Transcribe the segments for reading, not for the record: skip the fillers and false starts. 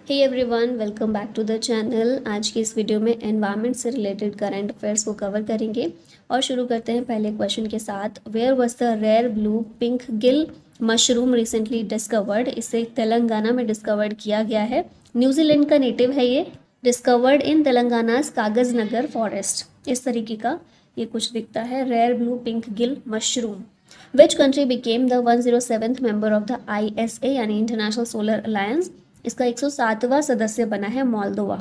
Hey everyone, welcome back to the channel. आज की इस वीडियो में एनवायरनमेंट से रिलेटेड करंट अफेयर्स को कवर करेंगे और शुरू करते हैं पहले क्वेश्चन के साथ। Where was the rare blue pink gill mushroom recently discovered? इसे तेलंगाना में डिस्कवर्ड किया गया है। न्यूजीलैंड का नेटिव है ये। डिस्कवर्ड इन तेलंगानाज कागज नगर फॉरेस्ट। इस तरीके का ये कुछ दिखता है, rare blue pink gill mushroom. Which country became the 107th member of the ISA यानी इंटरनेशनल सोलर अलायंस? इसका 107वां सदस्य बना है मोल्दोवा।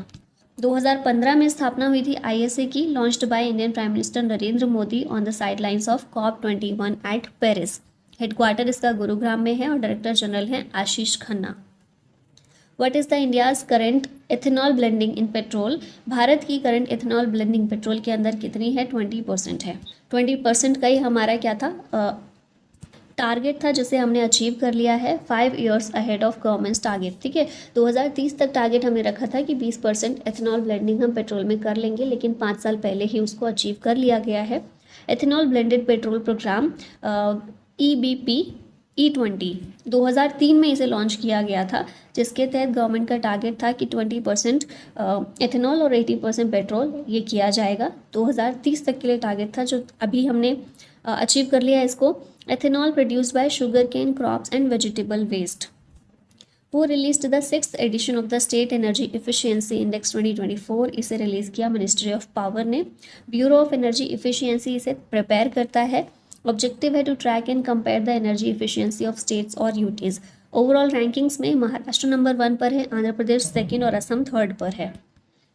2015 में स्थापना हुई थी ISA की, launched by Indian prime minister Narendra Modi on the sidelines of COP21 at Paris. Headquarter इसका गुरुग्राम में है और डायरेक्टर जनरल हैं Ashish Khanna. What is the India's current ethanol blending in petrol? Bharat की करंट एथेनॉल ब्लेंडिंग पेट्रोल के अंदर कितनी है? 20% है। 20% का ही हमारा क्या था, टारगेट था, जिसे हमने अचीव कर लिया है 5 years ahead of governments target. ठीक है, 2030 तक टारगेट हमने रखा था कि 20% एथेनॉल ब्लेंडिंग हम पेट्रोल में कर लेंगे, लेकिन 5 साल पहले ही उसको अचीव कर लिया गया है। Ethanol blended petrol programme EBP E20 2003 में इसे लॉन्च किया गया था, जिसके तहत गवर्नमेंट का टारगेट था कि 20% एथेनॉल और 80% पेट्रोल ये किया जाएगा। 2030 तक के लिए टारगेट था, जो अभी हमने अचीव कर लिया है इसको। Ethanol produced by sugar cane crops and vegetable waste. वो released the 6th edition of the state energy efficiency index 2024। इसे रिलीज़ किया मिनिस्ट्री ऑफ पावर ने। ब्यूरो ऑफ एनर्जी इफिशियंसी इसे प्रिपेयर करता है। ऑब्जेक्टिव है to track and compare the energy efficiency of states और UTs. Overall rankings में Maharashtra number 1 पर है, आंध्र प्रदेश सेकेंड और असम थर्ड पर है।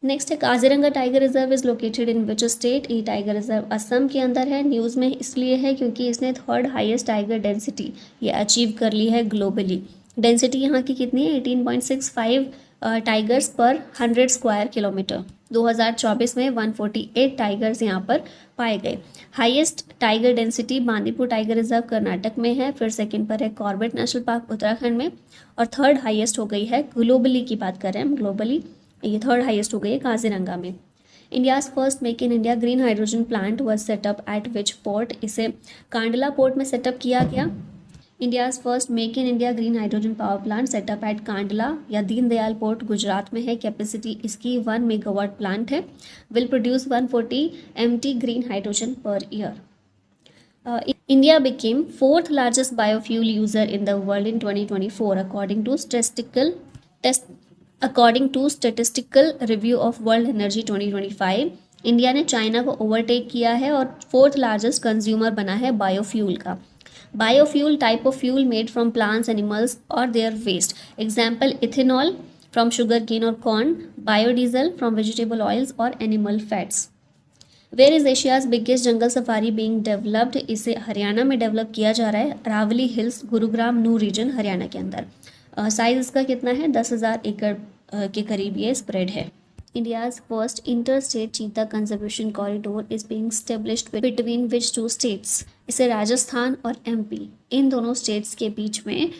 नेक्स्ट है Kaziranga tiger reserve is located in which state? ये टाइगर रिजर्व असम के अंदर है। न्यूज़ में इसलिए है क्योंकि इसने थर्ड हाईएस्ट टाइगर डेंसिटी ये अचीव कर ली है ग्लोबली। डेंसिटी यहाँ की कितनी है? 18.65 टाइगर्स पर 100 स्क्वायर किलोमीटर। 2024 में 148 टाइगर्स यहाँ पर पाए गए। Highest tiger density Bandipur tiger reserve Karnataka में है, फिर सेकंड पर है कॉर्बेट नेशनल पार्क उत्तराखंड में, और थर्ड हाईएस्ट हो गई है ग्लोबली की बात कर रहे हैं हम, ग्लोबली ये थर्ड हाईएस्ट हो गई है काजीरंगा में। India's first make in India green hydrogen plant was setup at which port? इसे कांडला पोर्ट में सेटअप किया गया। India's first make in India green hydrogen power plant setup at Kandla या दीनदयाल पोर्ट गुजरात में है। कैपेसिटी इसकी 1 मेगावाट प्लांट है। Will produce 140 MT green hydrogen per year. India became 4th largest biofuel user in the world in 2024 according to statistical review of World Energy 2025। India ने China को overtake किया है और 4th largest consumer बना है biofuel का। Biofuel type of fuel made from plants, animals और their waste. Example ethanol from sugar cane और corn, biodiesel from vegetable oils और animal fats. Where is Asia's biggest jungle safari being developed? इसे हरियाणा में develop किया जा रहा है, Aravalli hills Gurugram नू रीजन हरियाणा के अंदर। साइज इसका कितना है? 10,000 एकड़ के करीब ये स्प्रेड है। इंडियाज फर्स्ट इंटर स्टेट चीता conservation corridor is being established between which 2 states? इसे राजस्थान और MP इन दोनों स्टेट्स के बीच में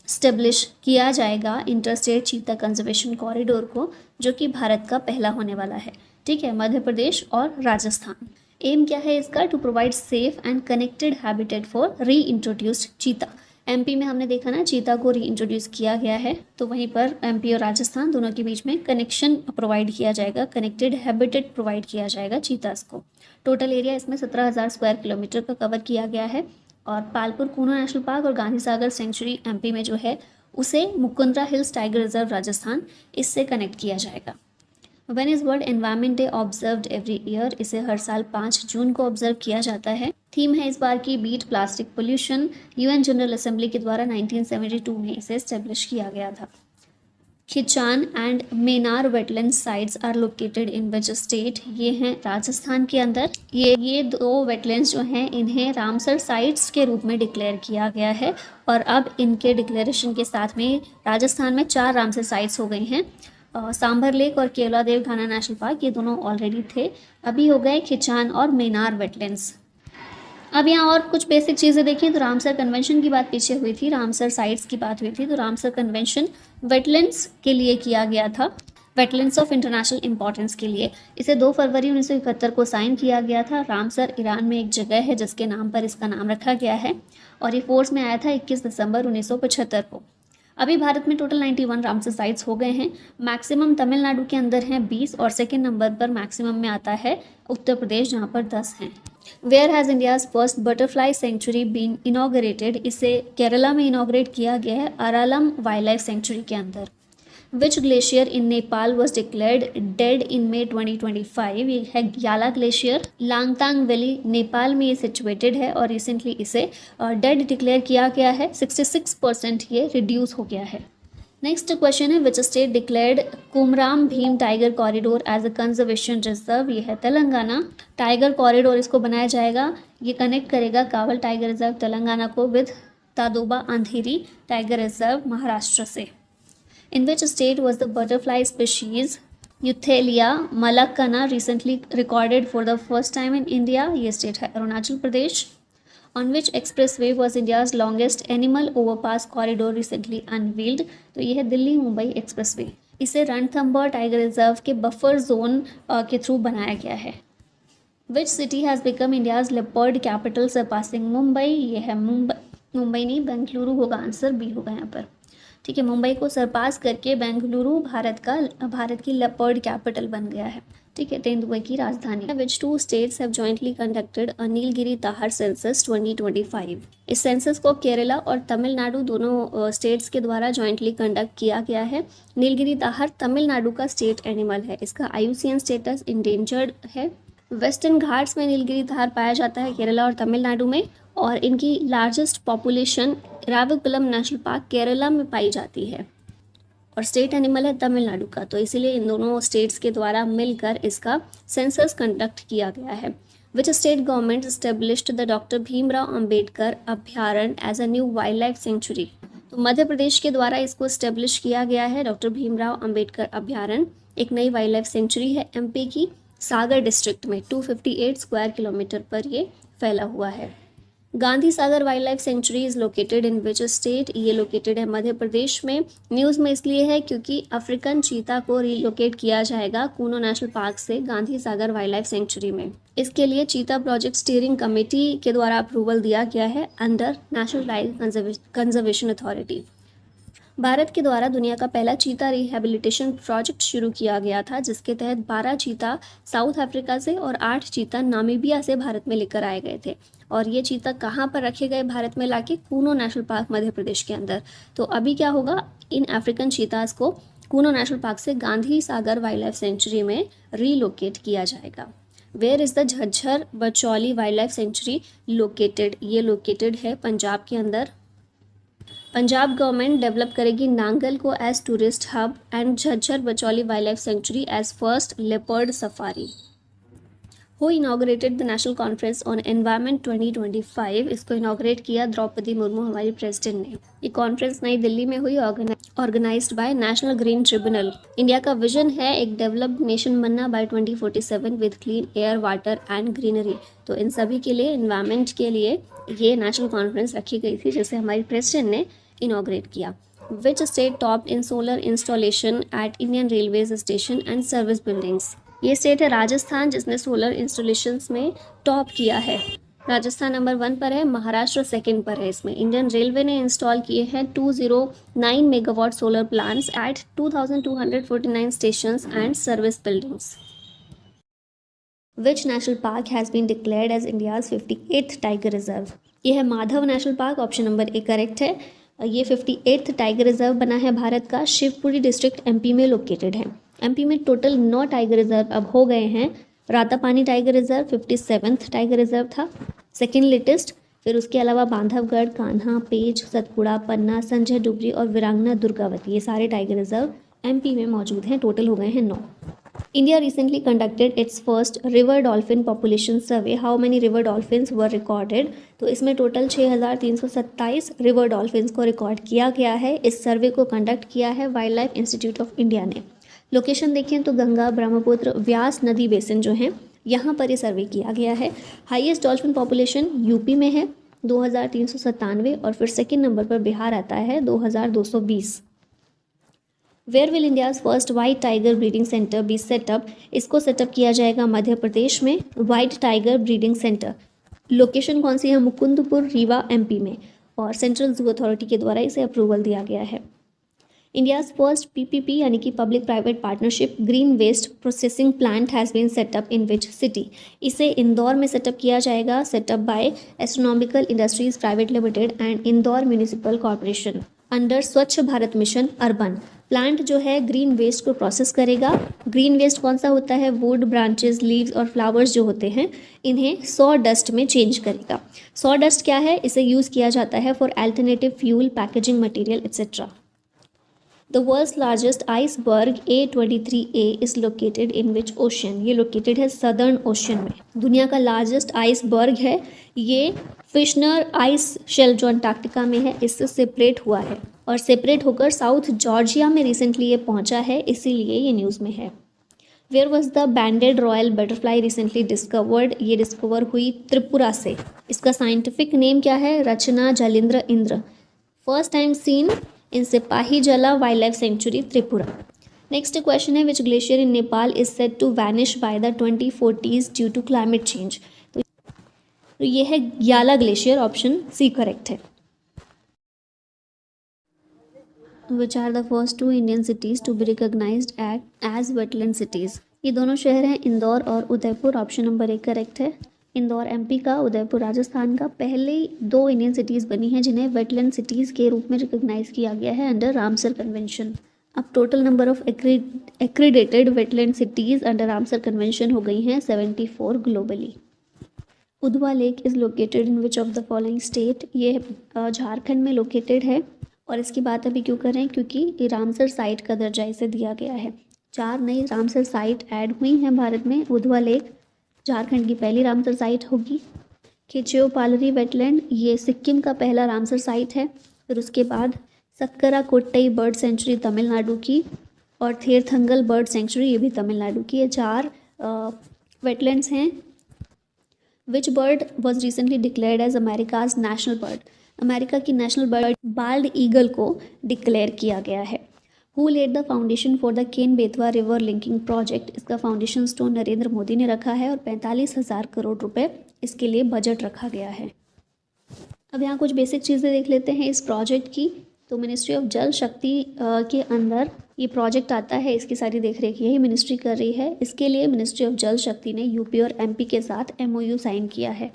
स्टेब्लिश किया जाएगा इंटर स्टेट चीता कंजर्वेशन कॉरिडोर को, जो कि भारत का पहला होने वाला है। ठीक है, मध्य प्रदेश और राजस्थान। एम क्या है इसका? To provide safe and connected habitat for reintroduced. MP में हमने देखा ना, चीता को री इंट्रोड्यूस किया गया है, तो वहीं पर MP और राजस्थान दोनों के बीच में कनेक्शन प्रोवाइड किया जाएगा, कनेक्टेड हैबिटेट प्रोवाइड किया जाएगा चीतास को। टोटल एरिया इसमें 17,000 स्क्वायर किलोमीटर का कवर किया गया है। और पालपुर कूनो नेशनल पार्क और गांधी सागर सेंचुरी MP में जो है, उसे Mukundra hills tiger reserve Rajasthan, इससे कनेक्ट किया जाएगा। When is world environment day observed every year? इसे हर साल 5 जून को ऑब्जर्व किया जाता है। थीम है इस बार की beat plastic pollution. UN general assembly के द्वारा 1972 में इसे एस्टेब्लिश किया गया था। Khichan and Menar wetland sites are located in which state? ये हैं राजस्थान के अंदर। ये 2 वेटलैंड्स जो हैं, इन्हें रामसर साइट्स के रूप में डिक्लेयर किया गया है, और अब इनके डिक्लेरेशन के साथ में राजस्थान में 4 रामसर साइट्स हो गई हैं। सांभर लेक और केवलादेव घाना नेशनल पार्क, ये दोनों ऑलरेडी थे, अभी हो गए खिचान और मेनार वेटलैंड्स। अब यहाँ और कुछ बेसिक चीज़ें देखिए, तो रामसर कन्वेंशन की बात पीछे हुई थी, रामसर साइट्स की बात हुई थी, तो रामसर कन्वेंशन वेटलैंड्स के लिए किया गया था, वेटलैंड्स ऑफ इंटरनेशनल इंपॉर्टेंस के लिए। इसे 2 फरवरी 1971 को साइन किया गया था। रामसर ईरान में एक जगह है जिसके नाम पर इसका नाम रखा गया है, और ये फोर्स में आया था 21 दिसंबर 1975 को। अभी भारत में टोटल 91 रामसर साइट्स हो गए हैं। मैक्सिमम तमिलनाडु के अंदर हैं 20 और सेकेंड नंबर पर मैक्सिमम में आता है उत्तर प्रदेश, जहाँ पर 10 हैं। Where has India's first butterfly sanctuary been inaugurated, इसे केरला में इनॉग्रेट किया गया है अरालम वाइल्ड लाइफ सेंचुरी के अंदर। Which glacier in Nepal was declared dead in May 2025, ये है ग्याला ग्लेशियर। लांगतांग वैली नेपाल में ये सिचुएटेड है और रिसेंटली इसे डेड डिक्लेयर किया गया है। 66% ये रिड्यूस हो गया है। नेक्स्ट क्वेश्चन है which state declared Kumram Bheem tiger corridor as a conservation reserve, ये है तेलंगाना। टाइगर कॉरिडोर इसको बनाया जाएगा, ये कनेक्ट करेगा कावल टाइगर रिजर्व तेलंगाना को with Tadoba Andheri tiger reserve Maharashtra से। In which state was the butterfly species Euthelia malacana recently recorded for the first time in India? ये स्टेट है Arunachal Pradesh. On which expressway was India's longest animal overpass corridor recently unveiled? तो ये है Delhi Mumbai expressway. इसे Ranthambore tiger reserve के buffer zone के through बनाया गया है। Which city has become India's leopard capital surpassing Mumbai? ये है मुंबई नहीं, बेंगलुरु होगा आंसर, बी होगा यहाँ पर। ठीक है, मुंबई को सरपास करके बेंगलुरु भारत की लेपर्ड कैपिटल बन गया है। ठीक है, तेंदुए की राजधानी। Which two states have jointly conducted a Nilgiri tahr census 2025? इस सेंसस को केरला और तमिलनाडु दोनों स्टेट्स के द्वारा जॉइंटली कंडक्ट किया गया है। नीलगिरी ताहर तमिलनाडु का स्टेट एनिमल है, इसका IUCN स्टेटस इंडेंजर्ड है। वेस्टर्न घाट्स में नीलगिरी ताहर पाया जाता है केरला और तमिलनाडु में, और इनकी largest population Eravikulam national park Kerala में पाई जाती है और स्टेट एनिमल है तमिलनाडु का। तो इसीलिए इन दोनों स्टेट्स के द्वारा मिलकर इसका सेंसस कंडक्ट किया गया है। Which state government established the doctor Bhimrao Ambedkar अभ्यारण्य as a new wild life sanctuary? तो मध्य प्रदेश के द्वारा इसको एस्टेब्लिश किया गया है। डॉक्टर भीमराव अंबेडकर अभ्यारण्य एक नई वाइल्ड लाइफ सेंचुरी है MP की सागर डिस्ट्रिक्ट में 258 स्क्वायर किलोमीटर पर ये फैला हुआ है। Gandhi Sagar wild life sanctuary is located in which state? ये लोकेटेड है मध्य प्रदेश में। न्यूज़ में इसलिए है क्योंकि अफ्रीकन चीता को रिलोकेट किया जाएगा कूनो नेशनल पार्क से Gandhi Sagar wild life sanctuary में। इसके लिए चीता प्रोजेक्ट स्टीयरिंग कमेटी के द्वारा अप्रूवल दिया गया है under national wild conservation authority. Bharat के द्वारा दुनिया का पहला चीता रिहेबिलिटेशन प्रोजेक्ट शुरू किया गया था, जिसके तहत 12 चीता साउथ अफ्रीका से और 8 चीता नामीबिया से भारत में लेकर आए गए थे। और ये चीता कहाँ पर रखे गए भारत में लाके? कूनो नेशनल पार्क मध्य प्रदेश के अंदर। तो अभी क्या होगा, इन अफ्रीकन चीतास को कूनो नेशनल पार्क से Gandhi Sagar wild life sanctuary में रीलोकेट किया जाएगा। Where is the Jhajjar Bachauli wild life sanctuary located? ये लोकेटेड है पंजाब के अंदर। पंजाब गवर्नमेंट डेवलप करेगी नांगल को as tourist hub and Jhajjar Bachauli wild life sanctuary as first leopard safari. Who inaugurated the national conference on environment 2025? इसको इनॉग्रेट किया द्रौपदी मुर्मू, हमारी प्रेसिडेंट ने। ये कॉन्फ्रेंस नई दिल्ली में हुई, organised by national green tribunal. India का विजन है एक डेवलप्ड नेशन बनना by 2047 with clean air, water and greenery. तो इन सभी के लिए, इन्वायरमेंट के लिए ये नेशनल कॉन्फ्रेंस रखी गई थी, जिसे हमारी प्रेसिडेंट ने इनॉग्रेट किया। Which state top in solar installation at Indian railways station and service buildings? ये स्टेट है राजस्थान, जिसने सोलर इंस्टॉलेशंस में टॉप किया है। राजस्थान नंबर 1 पर है, महाराष्ट्र सेकंड पर है। इसमें इंडियन रेलवे ने इंस्टॉल किए हैं 209 megawatt solar plants at 2249 stations and service buildings. Which national park has been declared as India's 58th tiger reserve? ये है Madhav national park, option number A correct है। ये 58th टाइगर रिजर्व बना है भारत का, शिवपुरी डिस्ट्रिक्ट MP में लोकेटेड है। MP में टोटल 9 टाइगर रिजर्व अब हो गए हैं। Ratapani tiger reserve 57th tiger reserve था, सेकेंड लेटेस्ट। फिर उसके अलावा बांधवगढ़, कान्हा, पेंच, सतपुड़ा, पन्ना, संजय डुबरी और वीरांगना दुर्गावती, ये सारे टाइगर रिजर्व MP में मौजूद हैं। टोटल हो गए हैं 9। India recently conducted it's first river dolphin population survey. How many river dolphins were recorded? तो इसमें टोटल 6327 रिवर डॉल्फिन्स को रिकॉर्ड किया गया है। इस सर्वे को कंडक्ट किया है wild life institute of India ने। लोकेशन देखें तो गंगा, ब्रह्मपुत्र, व्यास नदी बेसिन जो हैं, यहाँ पर ये सर्वे किया गया है। हाईएस्ट डॉल्फिन पॉपुलेशन यूपी में है 2397, और फिर सेकेंड नंबर पर बिहार आता है 2220। Where will India's first white tiger breeding centre be set up? इसको सेटअप किया जाएगा मध्य प्रदेश में, white tiger breeding centre. Location कौन सी है? मुकुंदपुर, रीवा MP में, और सेंट्रल जू अथॉरिटी के द्वारा इसे अप्रूवल दिया गया है। इंडियाज़ फर्स्ट PPP यानी कि public private partnership green waste processing plant has been set up in which city? इसे इंदौर में सेटअप किया जाएगा, set up by astronomical industries private limited and Indore municipal corporation under Swachh Bharat mission urban. Plant जो है ग्रीन वेस्ट को process करेगा। ग्रीन वेस्ट कौन सा होता है? वुड, ब्रांचेस, लीव्स और फ्लावर्स जो होते हैं, इन्हें सॉ डस्ट में चेंज करेगा। सॉ डस्ट क्या है? इसे यूज़ किया जाता है for alternative fuel, packaging material etcetera. The world's largest iceberg A23A is located in which ocean? ये लोकेटेड है सदर्न ओशन में। दुनिया का लार्जेस्ट आइसबर्ग है ये फिशनर आइस शेल जो अंटार्कटिका में है, इससे सेपरेट हुआ है और सेपरेट होकर साउथ जॉर्जिया में रिसेंटली ये पहुंचा है, इसीलिए ये न्यूज़ में है। Where was the banded royal butterfly recently discovered? ये डिस्कवर हुई त्रिपुरा से। इसका साइंटिफिक नेम क्या है? रचना जलिंद्र इंद्र। First time seen in Sepahijala wild life sanctuary Tripura. Next question है which glacier in Nepal is said to vanish by the 2040s due to climate change? तो ये है Yala glacier, option C correct है। Which are the first two Indian cities to be recognised as wetland cities? ये दोनों शहर हैं इंदौर और Udaipur, option number 1 correct है। इंदौर MP का, उदयपुर राजस्थान का। पहले 2 इंडियन सिटीज़ बनी हैं जिन्हें वेटलैंड सिटीज़ के रूप में रिकॉग्नाइज किया गया है अंडर रामसर कन्वेंशन। अब total number of accredited wetland cities under Ramsar convention हो गई हैं 74 globally. Udhwa lake is located in which of the following state? ये झारखंड में लोकेटेड है और इसकी बात अभी क्यों कर रहे हैं? क्योंकि रामसर साइट का दर्जा इसे दिया गया है। 4 नई रामसर साइट ऐड हुई हैं भारत में। उधवा लेक झारखंड की पहली रामसर साइट होगी। खिचियो पालरी वेटलैंड ये सिक्किम का पहला रामसर साइट है। फिर उसके बाद सक्करा कोट्टई बर्ड सेंचुरी तमिलनाडु की और थेरथंगल बर्ड सेंचुरी ये भी तमिलनाडु की। ये 4 वेटलैंड्स हैं। Which bird was recently declared as America's national bird? America की नेशनल बर्ड बाल्ड ईगल को डिक्लेयर किया गया है। Who laid the foundation for the Ken Betwa river linking project? इसका फाउंडेशन स्टोन नरेंद्र मोदी ने रखा है और 45,000 करोड़ रुपए इसके लिए बजट रखा गया है। अब यहाँ कुछ बेसिक चीज़ें देख लेते हैं इस प्रोजेक्ट की। तो मिनिस्ट्री ऑफ जल शक्ति के अंदर ये प्रोजेक्ट आता है, इसकी सारी देखरेख यही मिनिस्ट्री कर रही है। इसके लिए मिनिस्ट्री ऑफ जल शक्ति ने UP और MP के साथ MOU साइन किया है।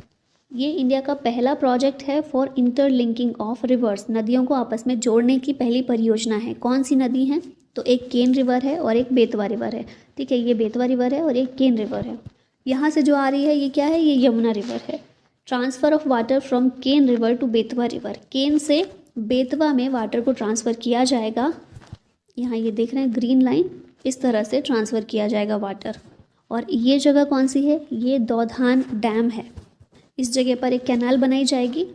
ये इंडिया का पहला प्रोजेक्ट है फॉर इंटरलिंकिंग ऑफ रिवर्स, नदियों को आपस में जोड़ने की पहली परियोजना है। कौन सी नदी है? तो एक केन रिवर है और एक बेतवा रिवर है। ठीक है, ये बेतवा रिवर है और एक केन रिवर है। यहाँ से जो आ रही है ये क्या है? ये यमुना रिवर है। Transfer of water from Ken river to Betwa river, Ken से बेतवा में वाटर को ट्रांसफ़र किया जाएगा। यहाँ ये देख रहे हैं ग्रीन लाइन, इस तरह से ट्रांसफ़र किया जाएगा वाटर। और ये जगह कौन सी है? ये दौधान डैम है। इस जगह पर एक कैनाल बनाई जाएगी।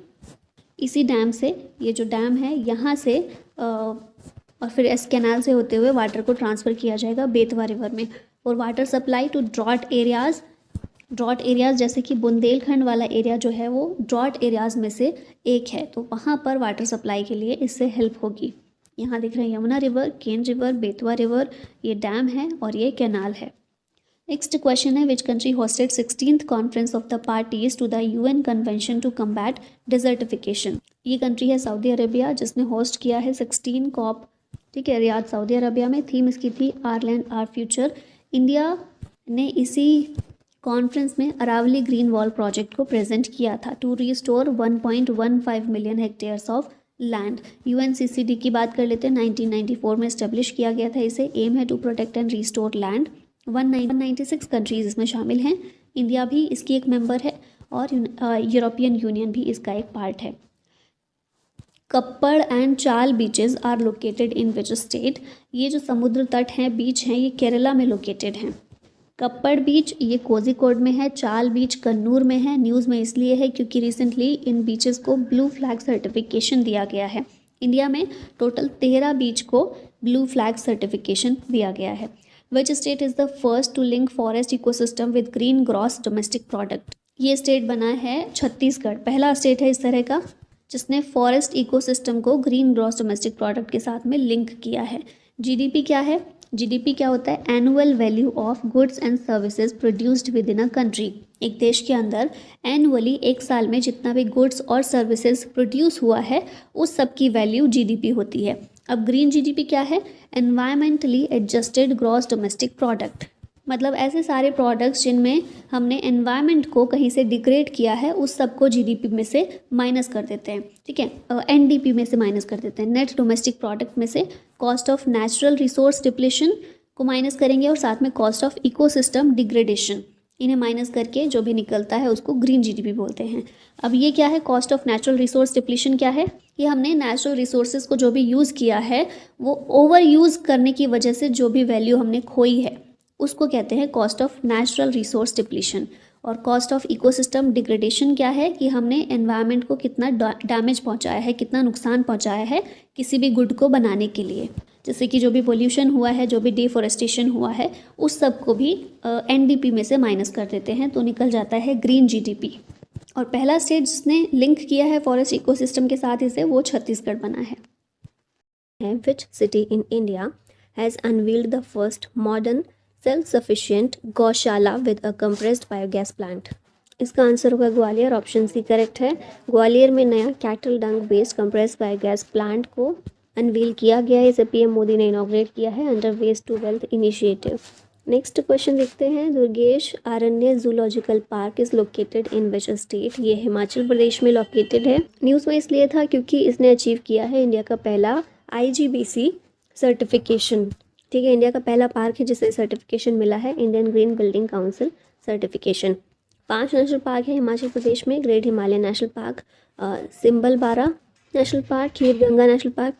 इसी डैम से, ये जो डैम है यहाँ से और फिर इस कैनाल से होते हुए वाटर को ट्रांसफ़र किया जाएगा बेतवा रिवर में। और water supply to drought areas जैसे कि बुंदेलखंड वाला एरिया जो है वो ड्रॉट एरियाज़ में से एक है, तो वहाँ पर वाटर सप्लाई के लिए इससे हेल्प होगी। यहाँ दिख रहे हैं Yamuna river, Ken river, Betwa river, ये डैम है और ये कैनाल है। नेक्स्ट क्वेश्चन है which country hosted 16th conference of the parties to the UN convention to combat desertification? ये कंट्री है सऊदी अरेबिया जिसने होस्ट किया है 16 COP। ठीक है, रियाद सऊदी अरेबिया में। थीम इसकी थी our land our future. India ने इसी कॉन्फ्रेंस में अरावली ग्रीन वॉल प्रोजेक्ट को प्रेजेंट किया था to restore 1.15 million hectares of land. UNCCD की बात कर लेते हैं, 1994 में इस्टेब्लिश किया गया था इसे। एम है to protect and restore land. 196 countries इसमें शामिल हैं। इंडिया भी इसकी एक मेंबर है और यूरोपियन यूनियन भी इसका एक पार्ट है। Kappad and Chal beaches are located in which state? ये जो समुद्र तट हैं, बीच हैं, ये केरला में लोकेटेड हैं। कप्पड़ बीच ये कोझिकोड में है, चाल बीच कन्नूर में है। न्यूज़ में इसलिए है क्योंकि रिसेंटली इन बीचेस को ब्लू फ्लैग सर्टिफिकेशन दिया गया है। इंडिया में टोटल 13 बीच को ब्लू फ्लैग सर्टिफिकेशन दिया गया है। Which state is the first to link forest ecosystem with green gross domestic product? ये स्टेट बना है छत्तीसगढ़, पहला स्टेट है इस तरह का जिसने फॉरेस्ट इकोसिस्टम को ग्रीन ग्रॉस डोमेस्टिक प्रोडक्ट के साथ में लिंक किया है। GDP क्या है? GDP क्या होता है? Annual value of goods and services produced with in a country. एक देश के अंदर एनुअली एक साल में जितना भी गुड्स और सर्विसेज प्रोड्यूस हुआ है उस सब की वैल्यू GDP होती है। अब ग्रीन जीडीपी क्या है? Environmentally adjusted gross domestic product, मतलब ऐसे सारे प्रोडक्ट्स जिनमें हमने एनवायरनमेंट को कहीं से डिग्रेड किया है उस सब को जीडीपी में से माइनस कर देते हैं, ठीक है, एनडीपी में से माइनस कर देते हैं, नेट डोमेस्टिक प्रोडक्ट में से cost of natural resource depletion को माइनस करेंगे और साथ में कॉस्ट ऑफ इकोसिस्टम डिग्रेडेशन, इन्हें माइनस करके जो भी निकलता है उसको ग्रीन जीडीपी बोलते हैं। अब ये क्या है? Cost of natural resource depletion क्या है? ये हमने नेचुरल रिसोर्सेज को जो भी यूज़ किया है वो ओवर यूज़ करने की वजह से जो भी वैल्यू हमने खोई है उसको कहते हैं cost of natural resource depletion. और कॉस्ट ऑफ इकोसिस्टम डिग्रेडेशन क्या है? कि हमने एनवायरनमेंट को कितना डैमेज पहुंचाया है, कितना नुकसान पहुंचाया है किसी भी गुड को बनाने के लिए, जैसे कि जो भी पोल्यूशन हुआ है, जो भी डिफॉरेस्टेशन हुआ है, उस सब को भी एनडीपी में से माइनस कर देते हैं तो निकल जाता है ग्रीन जीडीपी। और पहला स्टेट जिसने लिंक किया है फॉरेस्ट इकोसिस्टम के साथ इसे, वो छत्तीसगढ़ बना है। Which city in India has unveiled the first modern self sufficient gaushala with a compressed biogas plant? इसका आंसर होगा ग्वालियर, ऑप्शन सी करेक्ट है। ग्वालियर में नया cattle dung based compressed biogas plant को अनवील किया गया है। इसे पीएम मोदी ने इनॉग्रेट किया है under waste to wealth initiative. Next question देखते हैं। Durgesh Aranya zoological park is located in which state? ये हिमाचल प्रदेश में लोकेटेड है। न्यूज़ में इसलिए था क्योंकि इसने अचीव किया है इंडिया का पहला आईजीबीसी सर्टिफिकेशन, ठीक है, इंडिया का पहला पार्क है जिसे सर्टिफिकेशन मिला है, Indian green building council certification. 5 national park है हिमाचल प्रदेश में, great Himalaya national park, Simbalbara national park, Khir Ganga national park,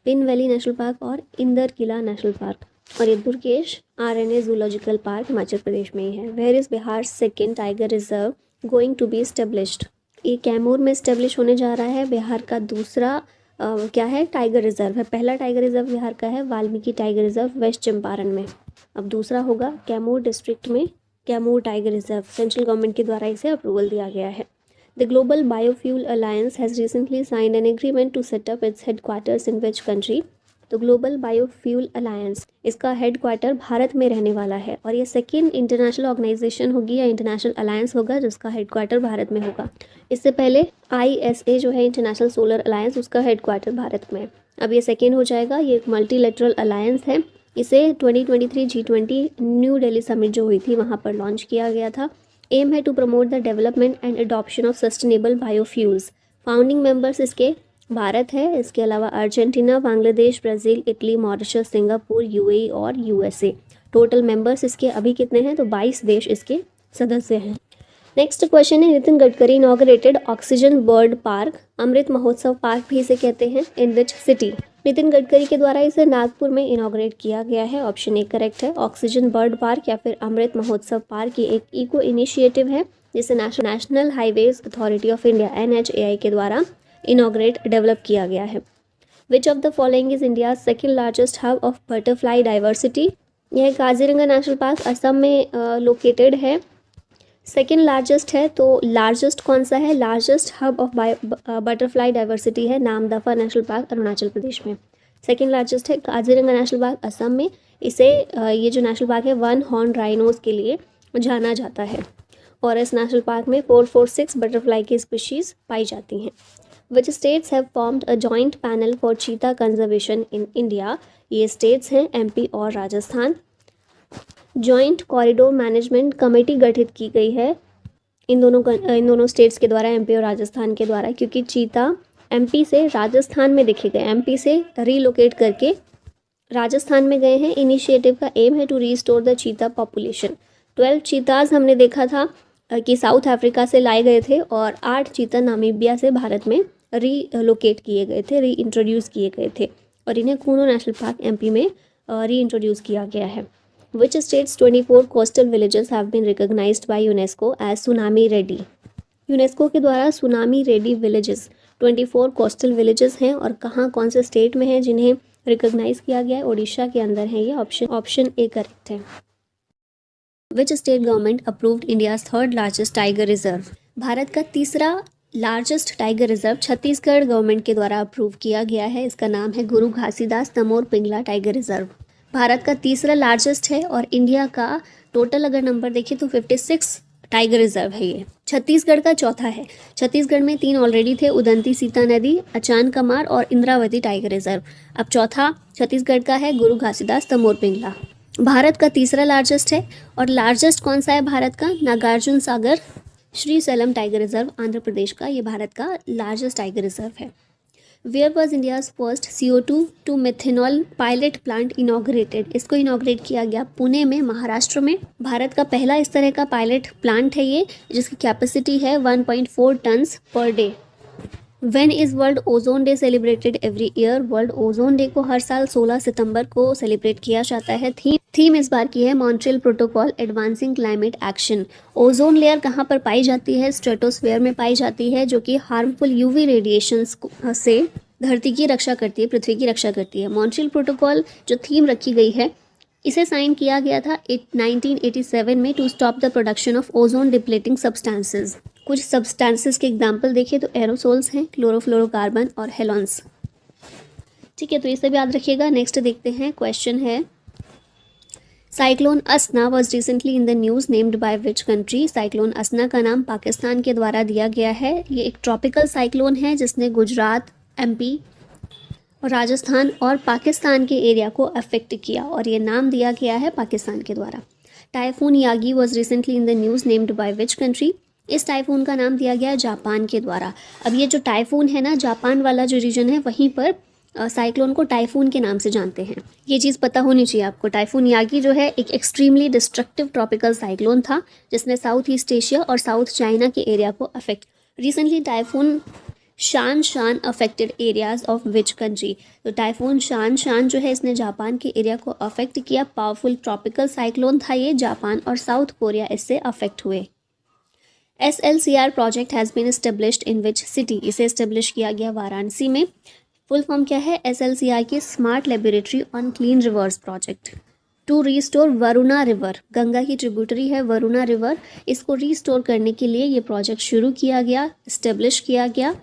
Pin valley national park और इंदर किला नेशनल पार्क। और ये दुर्गेश आरण्य जूलॉजिकल पार्क हिमाचल प्रदेश में ही है। Where is Bihar second tiger reserve going to be established? ये कैमूर में एस्टेब्लिश होने जा रहा है। बिहार का दूसरा क्या है? टाइगर रिजर्व है। पहला टाइगर रिजर्व बिहार का है Valmiki tiger reserve west Champaran में, अब दूसरा होगा कैमूर डिस्ट्रिक्ट में Kaimur tiger reserve. Central government के द्वारा इसे अप्रूवल दिया गया है। The global biofuel alliance has recently signed an agreement to set up its headquarters in which country? तो ग्लोबल बायोफ्यूल अलायंस, इसका हेडक्वार्टर भारत में रहने वाला है और ये सेकेंड इंटरनेशनल ऑर्गेनाइजेशन होगी या इंटरनेशनल अलायंस होगा जिसका हेडक्वार्टर भारत में होगा। इससे पहले ISA जो है इंटरनेशनल सोलर अलायंस, उसका हेडक्वार्टर भारत में। अब ये सेकेंड हो जाएगा। ये एक मल्टीलेटरल अलायंस है। इसे 2023 G20 न्यू दिल्ली समिट जो हुई थी वहाँ पर लॉन्च किया गया था। एम है to promote the development and adoption of sustainable biofuels. Founding members इसके भारत है, इसके अलावा Argentina, Bangladesh, Brazil, Italy, Mauritius, Singapore, UAE और USA। टोटल मेंबर्स इसके अभी कितने हैं? तो 22 देश इसके सदस्य हैं। नेक्स्ट क्वेश्चन है, Nitin Gadkari inaugurated oxygen bird park, Amrit Mahotsav park भी इसे कहते हैं, in which city? Nitin Gadkari के द्वारा इसे नागपुर में इनॉग्रेट किया गया है। ऑप्शन ए करेक्ट है। ऑक्सीजन बर्ड पार्क या फिर अमृत महोत्सव पार्क ये एक इको इनिशिएटिव है जिसे national highways authority of India NHAI के द्वारा इनॉग्रेट डेवलप किया गया है। विच of the following is India second largest hub of butterfly diversity? यह काजीरंगा नेशनल पार्क असम में लोकेटेड है। सेकेंड लार्जेस्ट है तो लार्जेस्ट कौन सा है? Largest hub of butterfly diversity है नामदफा नेशनल पार्क अरुणाचल प्रदेश में। सेकेंड लार्जेस्ट है काजीरंगा नेशनल पार्क असम में। इसे ये जो नेशनल पार्क है 1 हॉर्न राइनोज के लिए जाना जाता है और इस नेशनल पार्क में 446 बटरफ्लाई की स्पीशीज़ पाई जाती हैं। Which states have formed a joint panel for चीता कंजर्वेशन इन इंडिया? ये स्टेट्स हैं MP और Rajasthan. Joint corridor management committee गठित की गई है इन दोनों स्टेट्स के द्वारा, MP और राजस्थान के द्वारा, क्योंकि चीता MP से राजस्थान में देखे गए, MP से रीलोकेट करके राजस्थान में गए हैं। इनिशिएटिव का एम है to restore the cheetah population. 12 cheetahs हमने देखा था कि साउथ अफ्रीका से लाए गए थे और 8 चीता नामीबिया से भारत में रीलोकेट किए गए थे, री इंट्रोड्यूस किए गए थे और इन्हें कूनो नेशनल पार्क MP में री इंट्रोड्यूस किया गया है। Which states 24 coastal villages have been recognized by UNESCO as tsunami ready? UNESCO के द्वारा tsunami ready villages 24 coastal villages हैं और कहाँ कौन से स्टेट में हैं जिन्हें रिकॉग्नाइज किया गया है? ओडिशा के अंदर है ये। ऑप्शन ए करेक्ट है। Which state government approved India's third largest tiger reserve? Bharat का तीसरा largest tiger reserve Chhattisgarh government के द्वारा अप्रूव किया गया है। इसका नाम है गुरु घासीदास तमोर पिंगला टाइगर रिजर्व। भारत का तीसरा लार्जेस्ट है और इंडिया का टोटल अगर नंबर देखिए तो 56 टाइगर रिजर्व है ये। छत्तीसगढ़ का चौथा है। छत्तीसगढ़ में 3 ऑलरेडी थे, उदंती सीता नदी, अचान कमार और इंद्रावती टाइगर रिजर्व। अब चौथा छत्तीसगढ़ का है गुरु घासीदास तमोर पिंगला। भारत का तीसरा लार्जेस्ट है। और लार्जेस्ट कौन सा है भारत का? Nagarjuna Sagar Srisailam tiger reserve Andhra Pradesh का, ये भारत का लार्जेस्ट टाइगर रिजर्व है। Where was India's first CO2 to methanol pilot plant inaugurated? इसको इनॉग्रेट किया गया पुणे में, महाराष्ट्र में। भारत का पहला इस तरह का पायलट प्लांट है ये, जिसकी कैपेसिटी है 1.4 tonnes per day. When is world ozone day celebrated every year? World ozone day को हर साल 16 सितंबर को सेलिब्रेट किया जाता है। थीम इस बार की है Montreal protocol advancing climate action. Ozone layer कहाँ पर पाई जाती है? स्ट्रेटोस्फेयर में पाई जाती है, जो कि हार्मफुल UV रेडिएशंस से धरती की रक्षा करती है, पृथ्वी की रक्षा करती है। मॉन्ट्रियल प्रोटोकॉल जो थीम रखी गई है, इसे साइन किया गया था 1987 में to stop the production of ozone depleting substances. कुछ सब्सटेंसेस के एग्जाम्पल देखें तो एरोसोल्स हैं, क्लोरोफ्लोरोकार्बन और हेलोन्स। ठीक है, तो ये सब याद रखिएगा। नेक्स्ट देखते हैं, क्वेश्चन है साइक्लोन असना was recently in the news named by which country? Cyclone असना का नाम पाकिस्तान के द्वारा दिया गया है। ये एक ट्रॉपिकल साइक्लोन है जिसने गुजरात, MP, राजस्थान और पाकिस्तान के एरिया को अफेक्ट किया, और ये नाम दिया गया है पाकिस्तान के द्वारा। Typhoon Yagi was recently in the news named by which country? इस टाइफून का नाम दिया गया जापान के द्वारा। अब ये जो टाइफून है ना, जापान वाला जो रीजन है, वहीं पर साइक्लोन को टाइफून के नाम से जानते हैं। ये चीज़ पता होनी चाहिए आपको। टाइफून यागी जो है एक एक्सट्रीमली डिस्ट्रक्टिव ट्रॉपिकल साइक्लोन था, जिसने साउथ ईस्ट एशिया और साउथ चाइना के एरिया को अफेक्ट। रिसेंटली टाइफून शान affected areas of which country? तो टाइफून शान जो है, इसने जापान के एरिया को अफेक्ट किया। पावरफुल ट्रॉपिकल साइक्लोन था ये। जापान और साउथ कोरिया इससे अफेक्ट हुए। SLCR project has been established in which city? इसे एस्टेब्लिश किया गया वाराणसी में। फुल फॉर्म क्या है SLCR की? Smart laboratory on clean rivers project. To restore Varuna river, Ganga की ट्रिब्यूटरी है वरुणा रिवर, इसको रीस्टोर करने के लिए ये प्रोजेक्ट शुरू किया गया, एस्टेब्लिश किया गया,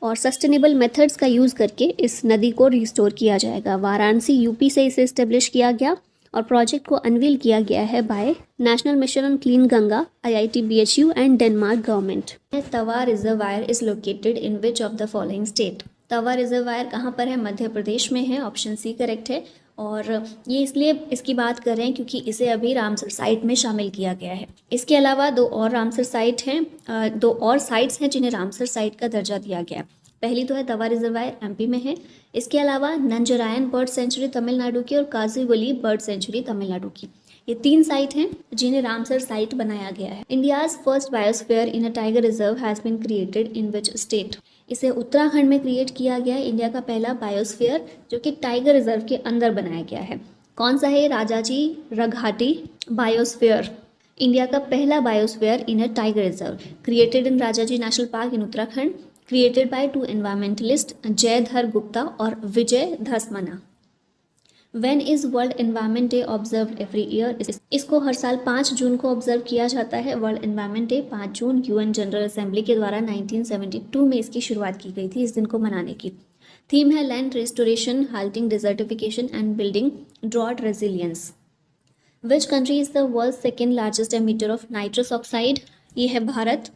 और सस्टेनेबल मेथड्स का यूज़ करके इस नदी को रिस्टोर किया जाएगा। वाराणसी UP से इसे इस्टेब्लिश किया गया, और प्रोजेक्ट को अनवील किया गया है by national mission on clean Ganga, IIT BHU and Denmark government. Tawa reservoir is located in which of the following state? Tawa reservoir कहाँ पर है? मध्य प्रदेश में है, ऑप्शन C करेक्ट है। और ये इसलिए इसकी बात कर रहे हैं क्योंकि इसे अभी रामसर साइट में शामिल किया गया है। इसके अलावा 2 और रामसर साइट हैं, 2 और साइट्स हैं जिन्हें रामसर साइट का दर्जा दिया गया है। पहली तो है तवा रिजर्वायर, MP में है। इसके अलावा नंजरायन बर्ड सेंचुरी तमिलनाडु की और काजीवली बर्ड सेंचुरी तमिलनाडु की, ये 3 साइट हैं जिन्हें रामसर साइट बनाया गया है। India's first biosphere in a tiger reserve has been created in which state? इसे उत्तराखंड में क्रिएट किया गया है। इंडिया का पहला बायोस्फीयर जो कि टाइगर रिजर्व के अंदर बनाया गया है। कौन सा है? राजाजी रघाटी बायोस्फीयर, इंडिया का पहला biosphere in a tiger reserve, created in Rajaji national park in Uttarakhand, created by 2 environmentalist Jaidhar Gupta और Vijay Dhasmana. When is world environment day observe every year? इसको हर साल 5 जून को ऑब्जर्व किया जाता है। वर्ल्ड एनवायरनमेंट डे 5 जून UN जनरल असेंबली के द्वारा 1972 में इसकी शुरुआत की गई थी इस दिन को मनाने की। थीम है land restoration, halting desertification and building drought resilience. Which country is the world second largest emitter of nitrous oxide? ये है भारत,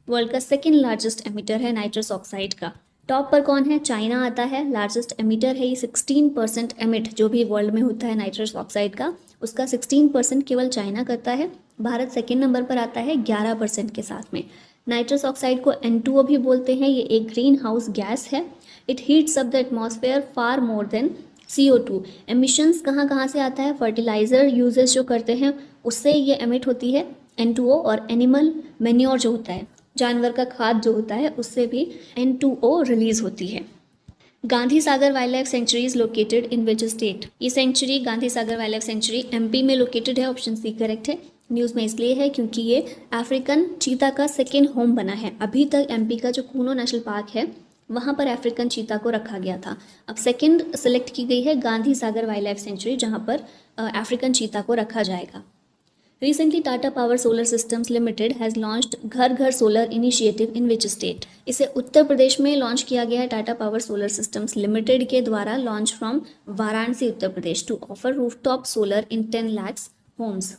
वर्ल्ड का सेकेंड लार्जेस्ट एमिटर है नाइट्रस ऑक्साइड का। टॉप पर कौन है? चाइना आता है, लार्जेस्ट एमिटर है ये। 16% एमिट जो भी वर्ल्ड में होता है नाइट्रस ऑक्साइड का, उसका 16% केवल चाइना करता है। भारत सेकेंड नंबर पर आता है 11% के साथ में। नाइट्रस ऑक्साइड को N2O भी बोलते हैं। ये एक ग्रीन हाउस गैस है। It heats up the atmosphere far more than CO2। Emissions कहाँ से आता है? फर्टिलाइज़र यूजेस जो करते हैं उससे ये एमिट होती है N2O, और एनिमल मैन्योर जो होता है, जानवर का खाद जो होता है, उससे भी N2O रिलीज होती है। Gandhi Sagar wild life sanctuary is located in which state? ये sanctuary Gandhi Sagar wild life sanctuary MP में लोकेटेड है, ऑप्शन C करेक्ट है। न्यूज़ में इसलिए है क्योंकि ये अफ्रीकन चीता का सेकेंड होम बना है। अभी तक MP का जो कूनो नेशनल पार्क है वहाँ पर अफ्रीकन चीता को रखा गया था। अब सेकेंड सेलेक्ट की गई है Gandhi Sagar wild life sanctuary, जहाँ पर अफ्रीकन चीता को रखा जाएगा। Recently, Tata Power Solar Systems Limited has launched Ghar Ghar solar initiative in which state? इसे उत्तर प्रदेश में लॉन्च किया गया है। Tata power solar systems limited के द्वारा launch from Varanasi Uttar Pradesh to offer rooftop solar in 10 lakhs homes.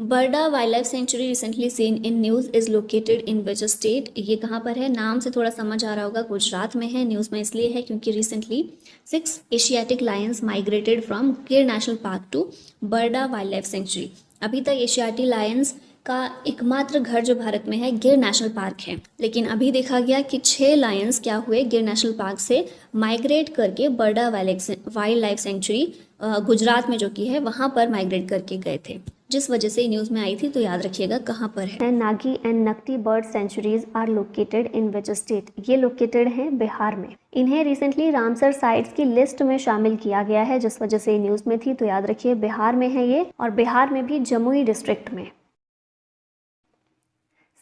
Barda wild life sanctuary recently seen in news is located in which state? ये कहाँ पर है? नाम से थोड़ा समझ आ रहा होगा, गुजरात में है। न्यूज़ में इसलिए है क्योंकि recently 6 Asiatic lions migrated from Gir national park to Barda wild life sanctuary. अभी तक एशियाटिक लायंस का एकमात्र घर जो भारत में है गिर नेशनल पार्क है, लेकिन अभी देखा गया कि 6 लायंस क्या हुए, गिर नेशनल पार्क से माइग्रेट करके बर्डा वाइल्ड लाइफ सेंचुरी गुजरात में जो कि है वहाँ पर माइग्रेट करके गए थे, जिस वजह से न्यूज़ में आई थी। तो याद रखिएगा कहाँ पर है। Nagi and Nakti bird sanctuaries are located in which state? ये लोकेटेड हैं बिहार में। इन्हें रिसेंटली रामसर साइट्स की लिस्ट में शामिल किया गया है, जिस वजह से न्यूज़ में थी। तो याद रखिए बिहार में है ये, और बिहार में भी जमुई डिस्ट्रिक्ट में।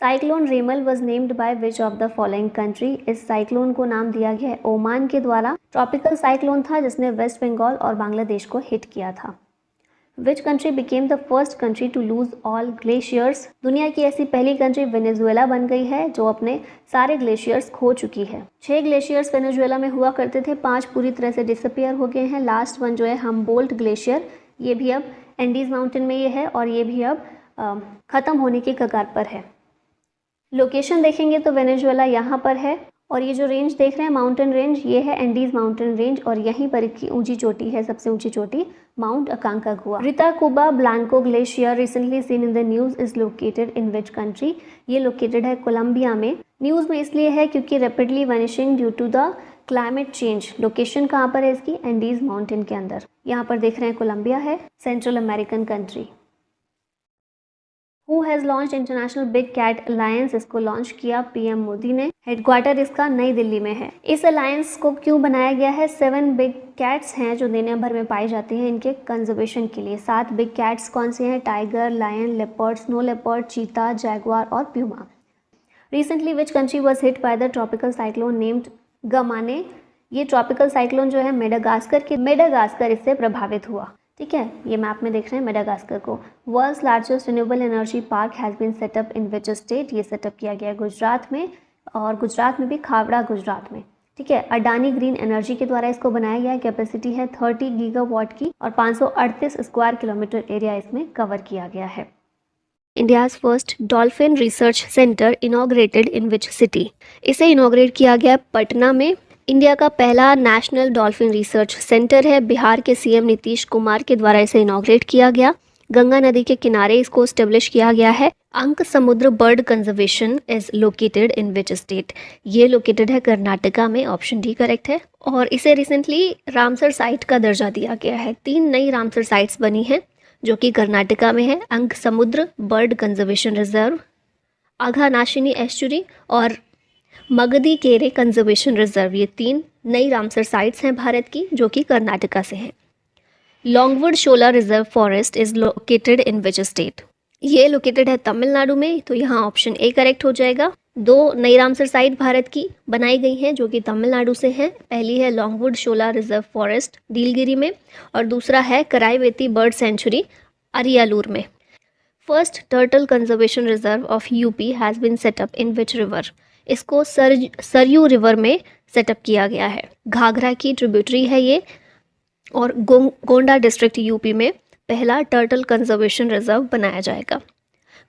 Cyclone रेमल was named by which of the following country? इस साइक्लोन को नाम दिया गया है ओमान के द्वारा। ट्रॉपिकल साइक्लोन था जिसने वेस्ट बंगाल और बांग्लादेश को हिट किया था। Which country became the first country to lose all glaciers? दुनिया की ऐसी पहली कंट्री वेनेजुएला बन गई है जो अपने सारे ग्लेशियर्स खो चुकी है। 6 ग्लेशियर्स वेनेजुएला में हुआ करते थे, 5 पूरी तरह से डिसअपियर हो गए हैं। लास्ट वन जो है हम्बोल्ट ग्लेशियर, ये भी अब एंडीज माउंटेन में ये है, और ये भी अब ख़त्म होने की कगार पर है। लोकेशन देखेंगे तो वेनेजुएला यहाँ पर है, और ये जो रेंज देख रहे हैं माउंटेन रेंज, ये है एंडीज माउंटेन रेंज, और यहीं पर इसकी ऊंची चोटी है, सबसे ऊंची चोटी mount Aconcagua. Ritacuba Blanco glacier recently seen in the news is located in which country? ये लोकेटेड है कोलंबिया में। न्यूज़ में इसलिए है क्योंकि rapidly vanishing due to the climate change. Location कहाँ पर है इसकी? एंडीज माउंटेन के अंदर। यहाँ पर देख रहे हैं कोलंबिया है, central American country. Who has launch international big cat alliance? इसको लॉन्च किया पीएम मोदी ने। हेडक्वार्टर इसका नई दिल्ली में है। इस अलायंस को क्यों बनाया गया है? 7 बिग कैट्स हैं जो दुनिया भर में पाई जाती हैं, इनके कंजर्वेशन के लिए। 7 बिग कैट्स कौन से हैं? Tiger, lion, leopard, snow leopard, cheetah, jaguar और puma. Recently which country was hit by the tropical cyclone named गमाने? ये ट्रॉपिकल साइक्लोन जो है मेडागास्कर इससे प्रभावित हुआ। ठीक है, ये मैप में देख रहे हैं मेडागास्कर को। World's largest renewable energy park has been set up in which state? ये सेटअप किया गया है गुजरात में, और गुजरात में भी खावड़ा गुजरात में। ठीक है, अडानी ग्रीन एनर्जी के द्वारा इसको बनाया गया है। कैपेसिटी है 30 गीगावाट की, और 538 स्क्वायर किलोमीटर एरिया इसमें कवर किया गया है। India's first dolphin research centre inaugurated in which city? इसे इनॉग्रेट किया गया पटना में। इंडिया का पहला नेशनल डॉल्फिन रिसर्च सेंटर है। बिहार के सीएम नीतीश कुमार के द्वारा इसे इनॉग्रेट किया गया। गंगा नदी के किनारे इसको स्टेब्लिश किया गया है। अंक समुद्र bird conservation is located in which state? ये लोकेटेड है कर्नाटका में। ऑप्शन डी करेक्ट है। और इसे रिसेंटली रामसर साइट का दर्जा दिया गया है। 3 नई रामसर साइट्स बनी हैं जो कि कर्नाटका में है। अंक समुद्र बर्ड कंजर्वेशन रिजर्व, आघानाशिनी एस्चुरी और मगधी केरे कंजर्वेशन रिजर्व, ये 3 नई रामसर साइट्स हैं भारत की जो कि कर्नाटका से हैं। Longwood Shola reserve forest is located in which state? ये लोकेटेड है तमिलनाडु में। तो यहाँ ऑप्शन ए करेक्ट हो जाएगा। 2 नई रामसर साइट भारत की बनाई गई हैं जो कि तमिलनाडु से हैं। पहली है Longwood Shola reserve forest Nilgiri में, और दूसरा है कराईवेती बर्ड सेंचुरी अरियालूर में। First turtle conservation reserve of UP has been set up in which river? इसको सरयू रिवर में सेटअप किया गया है। घाघरा की ट्रिब्यूटरी है ये, और गोंडा डिस्ट्रिक्ट यूपी में पहला टर्टल कंजर्वेशन रिजर्व बनाया जाएगा।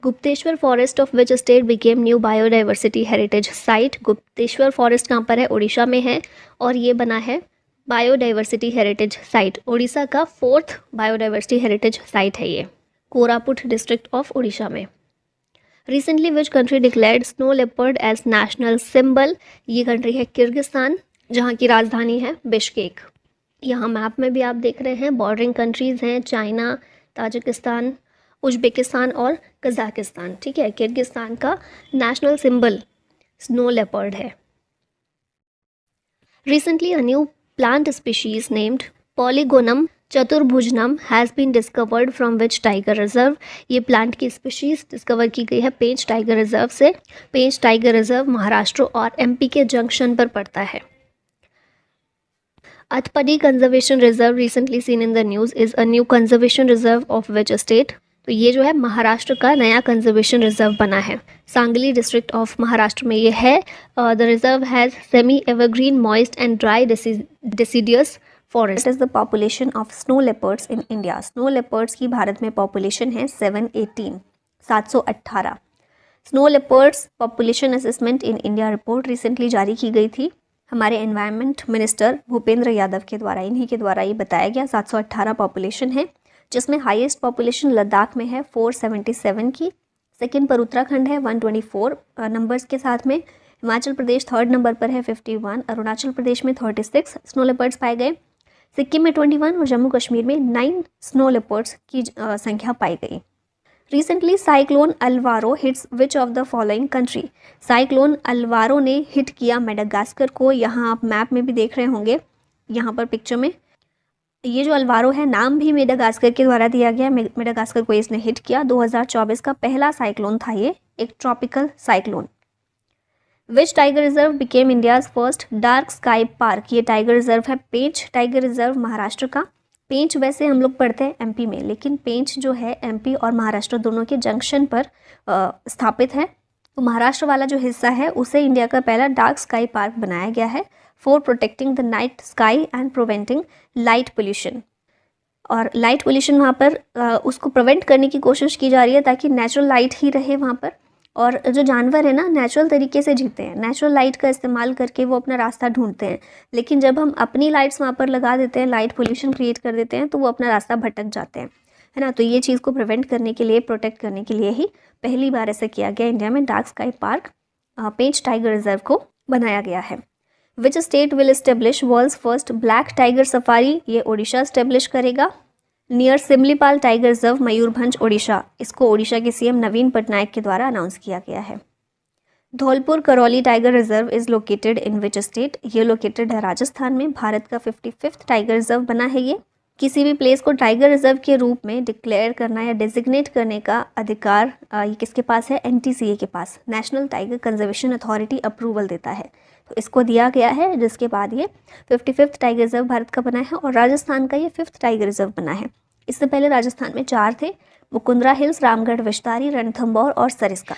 Gupteshwar forest of which state became new biodiversity heritage site? Gupteshwar forest कहाँ पर है? उड़ीसा में है, और ये बना है बायोडाइवर्सिटी हेरिटेज साइट। उड़ीसा का 4th बायोडाइवर्सिटी हेरिटेज साइट है ये, कोरापुट डिस्ट्रिक्ट ऑफ उड़ीसा में। Recently which country declared snow leopard as national symbol? ये कंट्री है किर्गिस्तान, जहाँ की राजधानी है बिश्केक। यहाँ मैप में भी आप देख रहे हैं बॉर्डरिंग कंट्रीज़ हैं, चाइना, ताजिकिस्तान, उज्बेकिस्तान और कजाकिस्तान। ठीक है, किर्गिस्तान का नेशनल सिंबल स्नो लेपर्ड है। Recently a new plant species named Polygonum चतुर्भुजनम has been discovered from which tiger reserve? ये प्लांट की स्पीशीज डिस्कवर की गई है पेंच टाइगर रिजर्व से। पेंच टाइगर रिजर्व महाराष्ट्र और एमपी के जंक्शन पर पड़ता है। Athapadi conservation reserve recently seen in the news is a new conservation reserve of which state? तो ये जो है महाराष्ट्र का नया कंजर्वेशन रिजर्व बना है। सांगली डिस्ट्रिक्ट ऑफ महाराष्ट्र में ये है। The reserve has semi evergreen moist and dry deciduous forest is the population of snow leopards in India. Snow leopards की भारत में पॉपुलेशन है 718। Snow leopards population assessment in India report recently जारी की गई थी हमारे एनवायरनमेंट मिनिस्टर भूपेंद्र यादव के द्वारा, इन्हीं के द्वारा ये बताया गया। 718 पॉपुलेशन है, जिसमें हाईएस्ट पॉपुलेशन लद्दाख में है 477 की, सेकंड पर उत्तराखंड है 124 नंबर्स के साथ में, हिमाचल प्रदेश थर्ड नंबर पर है 51, अरुणाचल प्रदेश में 36 स्नो लेपर्ड्स पाए गए, सिक्किम में 21 और जम्मू कश्मीर में 9 स्नो लेपर्ड्स की संख्या पाई गई। Recently cyclone Alvaro hits which of the following country. Cyclone Alvaro ने हिट किया मेडागास्कर को। यहाँ आप मैप में भी देख रहे होंगे, यहाँ पर पिक्चर में ये जो अल्वारो है, नाम भी मेडागास्कर के द्वारा दिया गया। मेडागास्कर को इसने हिट किया। 2024 का पहला साइक्लोन था ये, एक tropical cyclone. Which tiger reserve became India's first dark sky park. ये टाइगर रिजर्व है पेंच टाइगर रिजर्व, महाराष्ट्र का। पेंच वैसे हम लोग पढ़ते हैं एमपी में, लेकिन पेंच जो है एमपी और महाराष्ट्र दोनों के जंक्शन पर स्थापित है। तो महाराष्ट्र वाला जो हिस्सा है उसे इंडिया का पहला डार्क स्काई पार्क बनाया गया है for protecting the night sky and preventing light pollution. और लाइट पोल्यूशन वहाँ पर उसको प्रिवेंट करने की कोशिश की जा रही है ताकि नेचुरल लाइट ही रहे वहाँ पर। और जो जानवर है ना, नेचुरल तरीके से जीते हैं, नेचुरल लाइट का इस्तेमाल करके वो अपना रास्ता ढूंढते हैं। लेकिन जब हम अपनी लाइट्स वहाँ पर लगा देते हैं, लाइट पोल्यूशन क्रिएट कर देते हैं, तो वो अपना रास्ता भटक जाते हैं, है ना। तो ये चीज़ को प्रिवेंट करने के लिए, प्रोटेक्ट करने के लिए ही पहली बार ऐसा किया गया इंडिया में। Dark sky park Pench tiger reserve को बनाया गया है। Which state will establish world's first black tiger safari. ये ओडिशा एस्टेब्लिश करेगा। Near Similipal tiger reserve Mayurbhanj Odisha, इसको ओडिशा के सीएम नवीन पटनायक के द्वारा अनाउंस किया गया है। Dholpur Karauli tiger reserve is located in which state. ये लोकेटेड है राजस्थान में। भारत का 55th टाइगर रिजर्व बना है ये। किसी भी प्लेस को टाइगर रिजर्व के रूप में डिक्लेयर करना या डिजिग्नेट करने का अधिकार ये किसके पास है? एनटीसीए के पास, national tiger conservation authority approval देता है, तो इसको दिया गया है, जिसके बाद ये 55th टाइगर रिजर्व भारत का बना है। और राजस्थान का ये 5th टाइगर रिजर्व बना है। इससे पहले राजस्थान में 4 थे, मुकुंदरा हिल्स, रामगढ़ विस्तारी, रणथंभौर और सरिस्का।